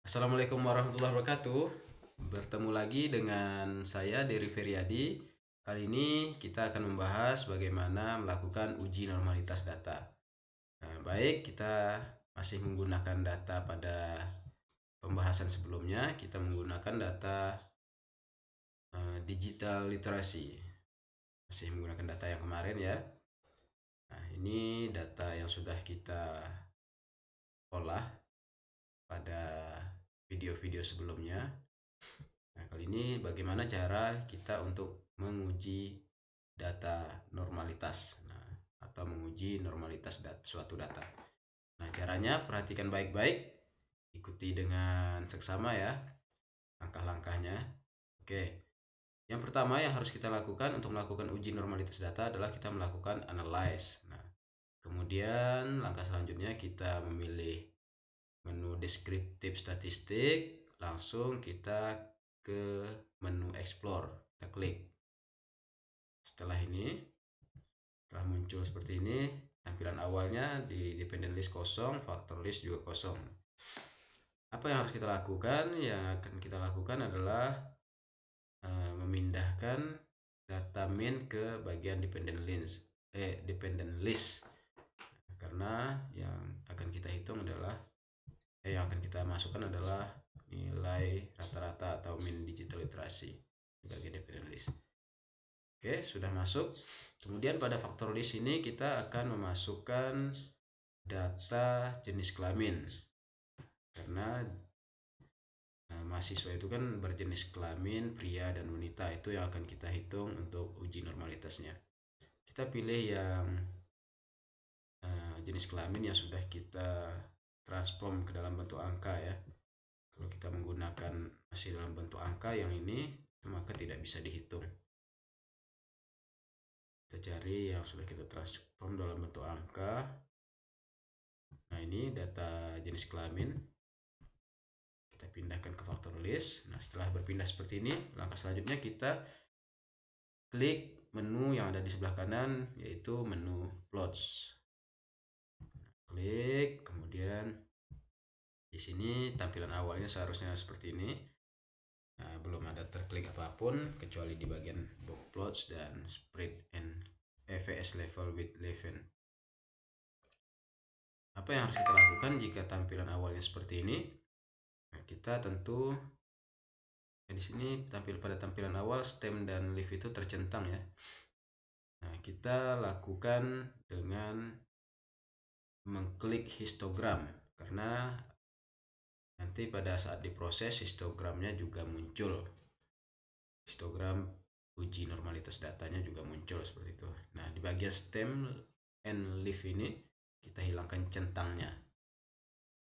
Assalamualaikum warahmatullahi wabarakatuh. Bertemu lagi dengan saya Dery Feriadi. Kali ini kita akan membahas bagaimana melakukan uji normalitas data. Baik, kita masih menggunakan data pada pembahasan sebelumnya. Kita menggunakan data digital literacy. Masih menggunakan data yang kemarin ya. Nah, ini data yang sudah kita olah pada video-video sebelumnya. Nah, kali ini bagaimana cara kita untuk menguji data normalitas, atau menguji normalitas suatu data. Nah, caranya perhatikan baik-baik, ikuti dengan seksama ya langkah-langkahnya. Oke, yang pertama yang harus kita lakukan untuk melakukan uji normalitas data adalah kita melakukan analyze. Nah, kemudian langkah selanjutnya kita memilih menu deskriptif statistik, langsung kita ke menu explore, kita klik. Setelah muncul seperti ini, tampilan awalnya di dependent list kosong, factor list juga kosong. Apa yang harus kita lakukan? Yang akan kita lakukan adalah memindahkan data main ke bagian dependent list, karena yang akan kita hitung adalah yang akan kita masukkan adalah nilai rata-rata atau min digital literasi sebagai dependent list. Oke, sudah masuk. Kemudian pada faktor list ini kita akan memasukkan data jenis kelamin, karena mahasiswa itu kan berjenis kelamin pria dan wanita, itu yang akan kita hitung untuk uji normalitasnya. Kita pilih yang jenis kelamin yang sudah kita transform ke dalam bentuk angka ya. Kalau kita menggunakan masih dalam bentuk angka yang ini, maka tidak bisa dihitung. Kita cari yang sudah kita transform dalam bentuk angka. Nah, ini data jenis kelamin. Kita pindahkan ke faktor list. Nah, setelah berpindah seperti ini, langkah selanjutnya kita klik menu yang ada di sebelah kanan, yaitu menu plots. Klik, kemudian di sini tampilan awalnya seharusnya seperti ini. Nah, belum ada terklik apapun kecuali di bagian box plots dan spread and EVS level with Leven. Apa yang harus kita lakukan jika tampilan awalnya seperti ini? Nah, kita tentu di sini pada tampilan awal stem dan leaf itu tercentang ya. Nah, kita lakukan dengan mengklik histogram, karena nanti pada saat diproses histogramnya juga muncul. Histogram uji normalitas datanya juga muncul seperti itu. Nah, di bagian stem and leaf ini kita hilangkan centangnya.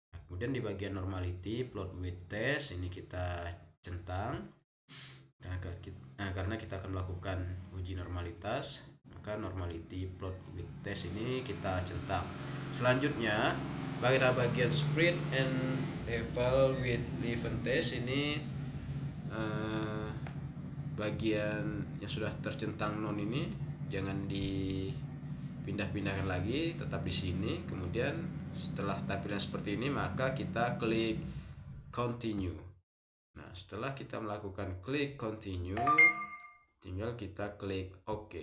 Nah, kemudian di bagian normality plot with test ini kita centang, karena kita akan melakukan uji normalitas, maka normality plot with test ini kita centang. Selanjutnya pada bagian spread and level with Leven test ini bagian yang sudah tercentang non ini jangan dipindah-pindahkan lagi, tetap di sini. Kemudian setelah tampilan seperti ini, maka kita klik continue. Nah, setelah kita melakukan klik continue, tinggal kita klik OK,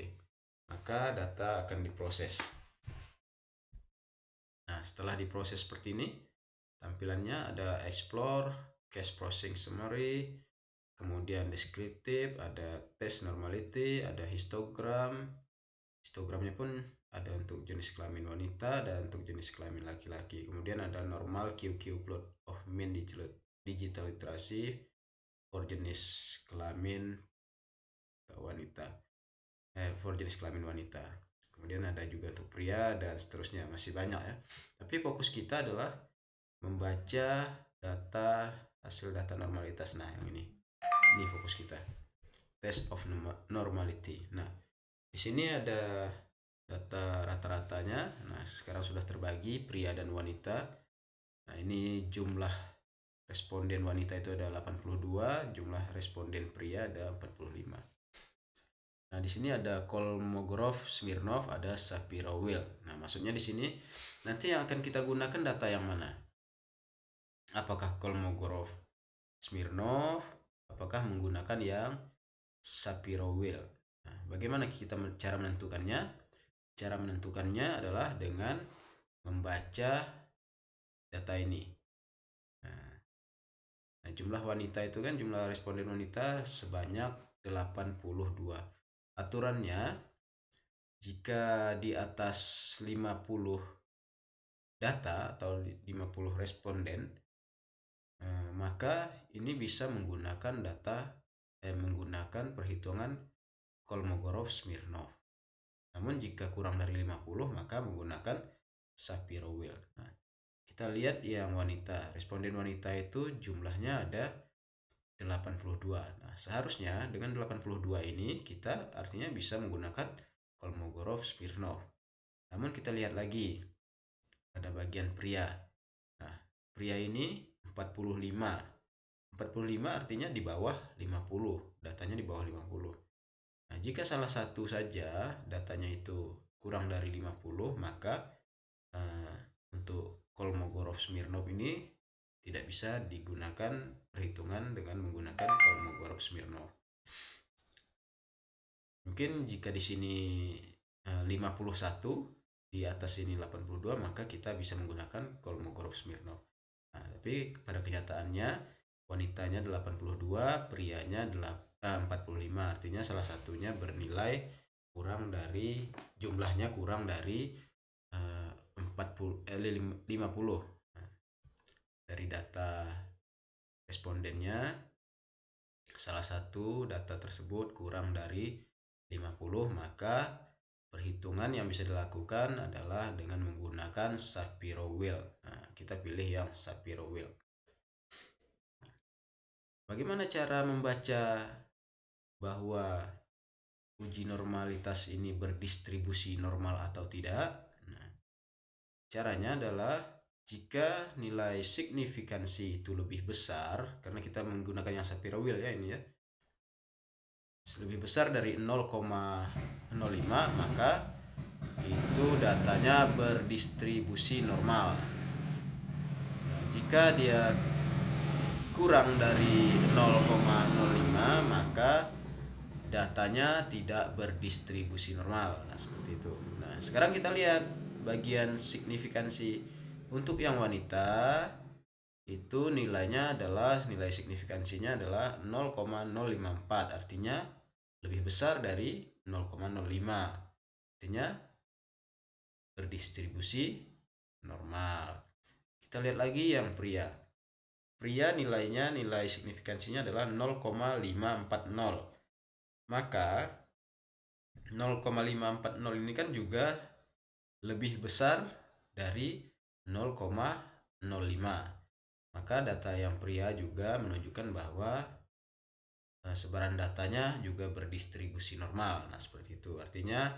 maka data akan diproses. Nah, setelah diproses seperti ini, tampilannya ada explore, cache processing summary, kemudian deskriptif, ada test normality, ada histogram. Histogramnya pun ada untuk jenis kelamin wanita dan untuk jenis kelamin laki-laki. Kemudian ada normal QQ plot of mean digital literacy for jenis kelamin wanita. For jenis kelamin wanita. Kemudian ada juga untuk pria dan seterusnya, masih banyak ya. Tapi fokus kita adalah membaca hasil data normalitas. Nah, yang ini fokus kita, test of normality. Nah, di sini ada data rata-ratanya. Nah, sekarang sudah terbagi pria dan wanita. Nah, ini jumlah responden wanita itu ada 82, jumlah responden pria ada 45. Nah, di sini ada Kolmogorov, Smirnov, ada Shapiro-Wilk. Nah, maksudnya di sini nanti yang akan kita gunakan data yang mana? apakah Kolmogorov-Smirnov, apakah menggunakan yang Shapiro-Wilk. Nah, bagaimana kita cara menentukannya? Cara menentukannya adalah dengan membaca data ini. Nah, jumlah wanita itu kan, jumlah responden wanita sebanyak 82. Aturannya, jika di atas 50 data atau 50 responden, maka ini bisa menggunakan menggunakan perhitungan Kolmogorov-Smirnov. Namun jika kurang dari 50 maka menggunakan Shapiro-Wilk. Nah, kita lihat yang wanita, responden wanita itu jumlahnya ada 82. Nah, seharusnya dengan 82 ini kita artinya bisa menggunakan Kolmogorov-Smirnov. Namun kita lihat lagi pada bagian pria. Nah, pria ini 45. 45 artinya di bawah 50, datanya di bawah 50. Nah, jika salah satu saja datanya itu kurang dari 50, maka untuk Kolmogorov-Smirnov ini tidak bisa digunakan perhitungan dengan menggunakan Kolmogorov-Smirnov. Mungkin jika di sini 51, di atas ini 82, maka kita bisa menggunakan Kolmogorov-Smirnov. Nah, tapi pada kenyataannya wanitanya 82, prianya 45, artinya salah satunya bernilai kurang dari, jumlahnya kurang dari 50. Nah, dari data respondennya, salah satu data tersebut kurang dari 50, maka perhitungan yang bisa dilakukan adalah dengan menggunakan Shapiro-Wilk. Nah, kita pilih yang Shapiro-Wilk. Bagaimana cara membaca bahwa uji normalitas ini berdistribusi normal atau tidak? Nah, caranya adalah jika nilai signifikansi itu lebih besar, karena kita menggunakan yang Shapiro-Wilk ya ini ya, lebih besar dari 0,05, maka itu datanya berdistribusi normal. Nah, jika dia kurang dari 0,05 maka datanya tidak berdistribusi normal. Nah, seperti itu. Nah, sekarang kita lihat bagian signifikansi. Untuk yang wanita itu nilainya adalah, nilai signifikansinya adalah 0,054, artinya lebih besar dari 0,05, artinya berdistribusi normal. Kita lihat lagi yang pria. Pria nilainya, nilai signifikansinya adalah 0,540. Maka 0,540 ini kan juga lebih besar dari 0,05. Maka data yang pria juga menunjukkan bahwa sebaran datanya juga berdistribusi normal. Nah, seperti itu. Artinya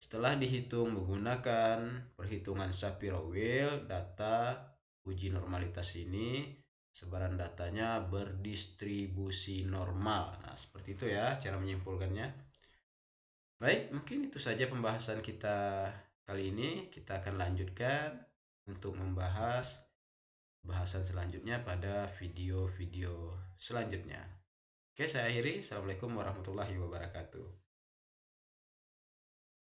setelah dihitung menggunakan perhitungan Shapiro-Wilk, data uji normalitas ini sebaran datanya berdistribusi normal. Nah, seperti itu ya cara menyimpulkannya. Baik, mungkin itu saja pembahasan kita kali ini. Kita akan lanjutkan untuk membahas bahasan selanjutnya pada video-video selanjutnya. Oke, saya akhiri. Assalamualaikum warahmatullahi wabarakatuh.